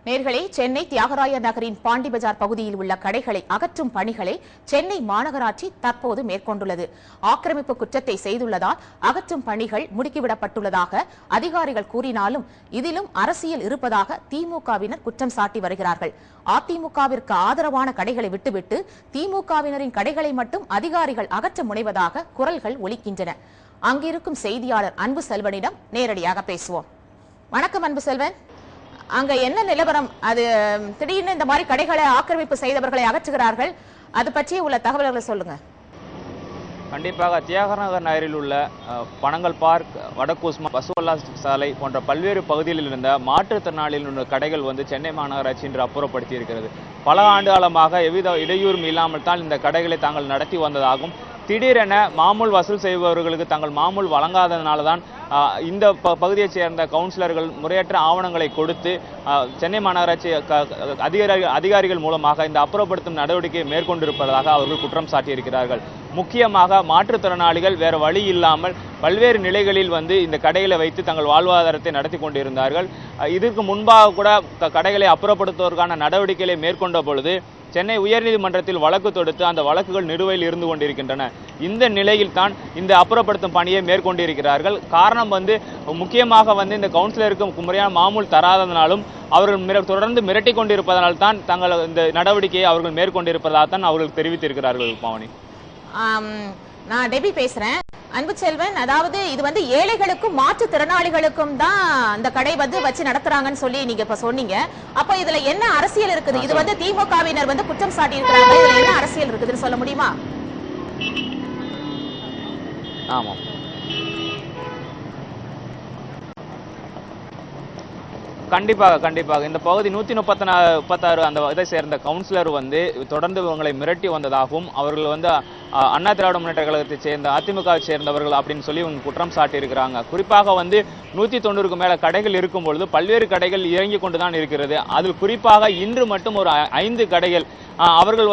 நேர்களே, சென்னை தியாகராய நகரின் பாண்டி பஜார் பகுதியில் உள்ள கடைகளை அகற்றும் பணிகளை சென்னை மாநகராட்சி தற்போது மேற்கொண்டுள்ளது. ஆக்கிரமிப்பு குற்றத்தை செய்துள்ளதால் அகற்றும் பணிகள் முடுக்கிவிடப்பட்டுள்ளதாக அதிகாரிகள் கூறினாலும் இதிலும் அரசியல் இருப்பதாக திமுகவினர் குற்றம் சாட்டி வருகிறார்கள். அதிமுகவிற்கு ஆதரவான கடைகளை விட்டுவிட்டு திமுகவினரின் கடைகளை மட்டும் அதிகாரிகள் அகற்ற முனைவதாக குரல்கள் ஒலிக்கின்றன. அங்கிருக்கும் செய்தியாளர் அன்பு செல்வனிடம் நேரடியாக பேசுவோம். வணக்கம் அன்பு செல்வன், அங்க என்ன நிலவரம்? அது திடீர்னு இந்த மாதிரி கடைகளை ஆக்கிரமிப்பு செய்தவர்களை அகற்றுகிறார்கள், அது பற்றி உள்ள தகவல்களை சொல்லுங்க. கண்டிப்பாக தியாகராய நகரில் உள்ள பனங்கல் பார்க், வடக்கூஸ்மா, பசுவல்லா சாலை போன்ற பல்வேறு பகுதிகளில் இருந்த மாற்றுத்திறனாளியில் உள்ள கடைகள் சென்னை மாநகராட்சி இன்று அப்புறப்படுத்தி இருக்கிறது. பல ஆண்டு காலமாக எவ்வித இடையூறும் இல்லாமல் தான் இந்த கடைகளை தாங்கள் நடத்தி வந்ததாகவும், திடீரென மாமூல் வசூல் செய்பவர்களுக்கு தாங்கள் மாமூல் வழங்காததனால தான் இந்த பகுதியைச் சேர்ந்த கவுன்சிலர்கள் முறையற்ற ஆவணங்களை கொடுத்து சென்னை மாநகராட்சி அதிகாரிகள் மூலமாக இந்த அப்புறப்படுத்தும் நடவடிக்கையை மேற்கொண்டிருப்பதாக அவர்கள் குற்றம் சாட்டியிருக்கிறார்கள். முக்கியமாக மாற்றுத்திறனாளிகள் வேறு வழி இல்லாமல் பல்வேறு நிலைகளில் இந்த கடைகளை வைத்து தங்கள் வாழ்வாதாரத்தை நடத்தி கொண்டிருந்தார்கள். இதற்கு முன்பாக கூட கடைகளை அப்புறப்படுத்துவதற்கான நடவடிக்கைகளை மேற்கொண்ட பொழுது சென்னை உயர்நீதிமன்றத்தில் வழக்கு தொடுத்து அந்த வழக்குகள் நிலுவையில் இருந்து கொண்டிருக்கின்றன. இந்த நிலையில் தான் இந்த அப்புறப்படுத்தும் பணியை மேற்கொண்டிருக்கிறார்கள். காரணம் முக்கியமாக இந்த கவுன்சிலருக்கு முறையான மாமூல் தராதனாலும் அவர்கள் தொடர்ந்து மிரட்டி கொண்டிருப்பதனால் தான் தங்கள் இந்த நடவடிக்கையை அவர்கள் மேற்கொண்டிருப்பதாகத்தான் அவர்கள் தெரிவித்திருக்கிறார்கள். பவனி, நான் டெபி பேசுறேன். அன்பு செல்வன், அதாவது இது ஏழைகளுக்கும் மாற்றுத்திறனாளிகளுக்கும் தான் இந்த கடை வச்சு நடத்துறாங்கன்னு சொல்லி நீங்க இப்ப சொன்னீங்க. அப்ப இதுல என்ன அரசியல் இருக்குது? இது திமுகவினர் குற்றம் சாட்டி இருக்கிறாங்க, இதுல என்ன அரசியல் இருக்குதுன்னு சொல்ல முடியுமா? ஆமாம், கண்டிப்பாக இந்த பகுதி 136 அந்த இதை சேர்ந்த கவுன்சிலர் தொடர்ந்து இவங்களை மிரட்டி வந்ததாகவும், அவர்கள் அண்ணா திராவிட முன்னேற்ற கழகத்தை சேர்ந்த அதிமுகவை சேர்ந்தவர்கள் அப்படின்னு சொல்லி இவங்க குற்றம் சாட்டி இருக்கிறாங்க. குறிப்பாக 190க்கு மேல கடைகள் இருக்கும் பொழுது பல்வேறு கடைகள் இறங்கி கொண்டுதான் இருக்கிறது. அதில் குறிப்பாக இன்று மட்டும் ஒரு 5 கடைகள் அவர்கள்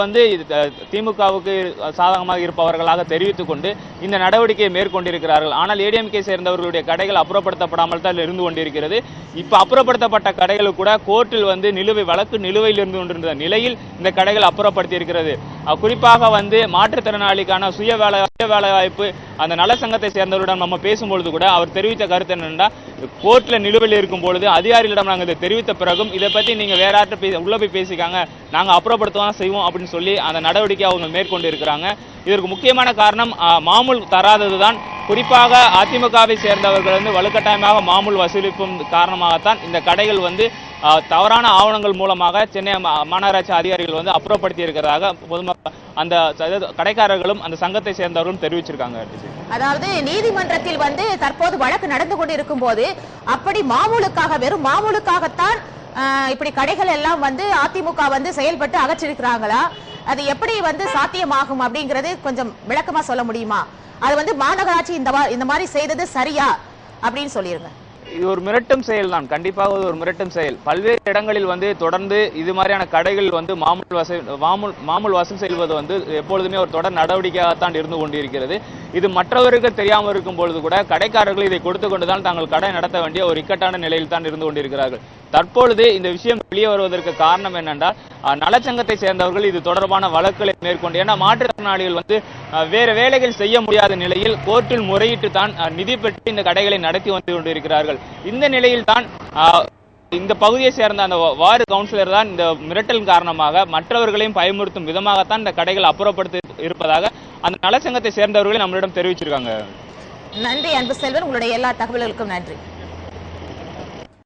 திமுகவுக்கு சாதகமாக இருப்பவர்களாக தெரிவித்துக் கொண்டு இந்த நடவடிக்கையை மேற்கொண்டிருக்கிறார்கள். ஆனால் ஏடிஎம்கே சேர்ந்தவர்களுடைய கடைகள் அப்புறப்படுத்தப்படாமல் தான் இருந்து கொண்டிருக்கிறது. இப்ப அப்புறப்படுத்தப்பட்ட கடைகள் கூட கோர்ட்டில் வழக்கு நிலுவையில் இருந்து கொண்டிருந்த நிலையில் இந்த கடைகள் அப்புறப்படுத்தி இருக்கிறது. குறிப்பாக மாற்றுத்திறனாளிக்கான சுய வேலைவாய்ப்பு அந்த நல சங்கத்தை சேர்ந்தவரிடம் நம்ம பேசும்பொழுது கூட அவர் தெரிவித்த கருத்து என்னென்னா, கோர்ட்ல நிலுவையில் இருக்கும் பொழுது அதிகாரிகளிடம் நாங்கள் இதை தெரிவித்த பிறகும் இதை பற்றி நீங்க வேற யார்கிட்ட உள்ள போய் பேசிக்காங்க, நாங்க அப்புறப்படுத்ததான் செய்வோம் அப்படின்னு சொல்லி அந்த நடவடிக்கை அவங்க மேற்கொண்டு இருக்கிறாங்க. இதற்கு முக்கியமான காரணம் மாமூல் தராததுதான். குறிப்பாக அதிமுகவை சேர்ந்தவர்கள் வலுக்கட்டாயமாக மாமூல் வசூலிப்பும் காரணமாகத்தான் இந்த கடைகள் தவறான ஆவணங்கள் மூலமாக சென்னை மாநகராட்சி அதிகாரிகள் அப்புறப்படுத்தி இருக்கிறதாக பொதுமக்கள் அந்த கடைக்காரர்களும் அந்த சங்கத்தை சேர்ந்தவர்களும் தெரிவிச்சிருக்காங்க. அதாவது நீதிமன்றத்தில் தற்போது வழக்கு நடந்து கொண்டிருக்கும் போது அப்படி மாமூலுக்காக, வெறும் மாமூலுக்காகத்தான் இப்படி கடைகள் எல்லாம் அதிமுக செயல்பட்டு அகற்றிருக்கிறாங்களா? அது எப்படி சாத்தியமாகும் அப்படிங்கறது கொஞ்சம் விளக்கமா சொல்ல முடியுமா? அது மாநகராட்சி இந்த மாதிரி செய்தது சரியா அப்படின்னு சொல்லிருங்க. இது ஒரு மிரட்டும் செயல் தான், கண்டிப்பாக ஒரு மிரட்டும் செயல். பல்வேறு இடங்களில் தொடர்ந்து இது மாதிரியான கடைகள் மாமூல் வசூல் செய்வது எப்பொழுதுமே ஒரு தொடர் நடவடிக்கையாகத்தான் இருந்து கொண்டிருக்கிறது. இது மற்றவருக்கு தெரியாமல் இருக்கும் பொழுது கூட கடைக்காரர்கள் இதை கொடுத்து கொண்டுதான் தாங்கள் கடை நடத்த வேண்டிய ஒரு இக்கட்டான நிலையில் தான் இருந்து கொண்டிருக்கிறார்கள். தற்பொழுது இந்த விஷயம் வெளியே வருவதற்கு காரணம் என்னென்றால், நலச்சங்கத்தை சேர்ந்தவர்கள் இது தொடர்பான வழக்குகளை மேற்கொண்டு, ஏன்னா மாற்றுத்திறனாளிகள் வேறு வேலைகள் செய்ய முடியாத நிலையில் கோர்ட்டில் முறையிட்டு தான் நிதி பெற்று இந்த கடைகளை நடத்தி வந்து கொண்டிருக்கிறார்கள். இந்த நிலையில் தான் இந்த பகுதியை சேர்ந்த அந்த வார்டு கவுன்சிலர் தான் இந்த மிரட்டல் காரணமாக மற்றவர்களையும் பயமுறுத்தும் விதமாகத்தான் இந்த கடைகள் அப்புறப்படுத்தி இருப்பதாக அந்த நலச்சங்கத்தை சேர்ந்தவர்களே நம்மளிடம் தெரிவிச்சிருக்காங்க. நன்றி அன்பு செல்வன், உங்களுடைய எல்லா தகவல்களுக்கும் நன்றி.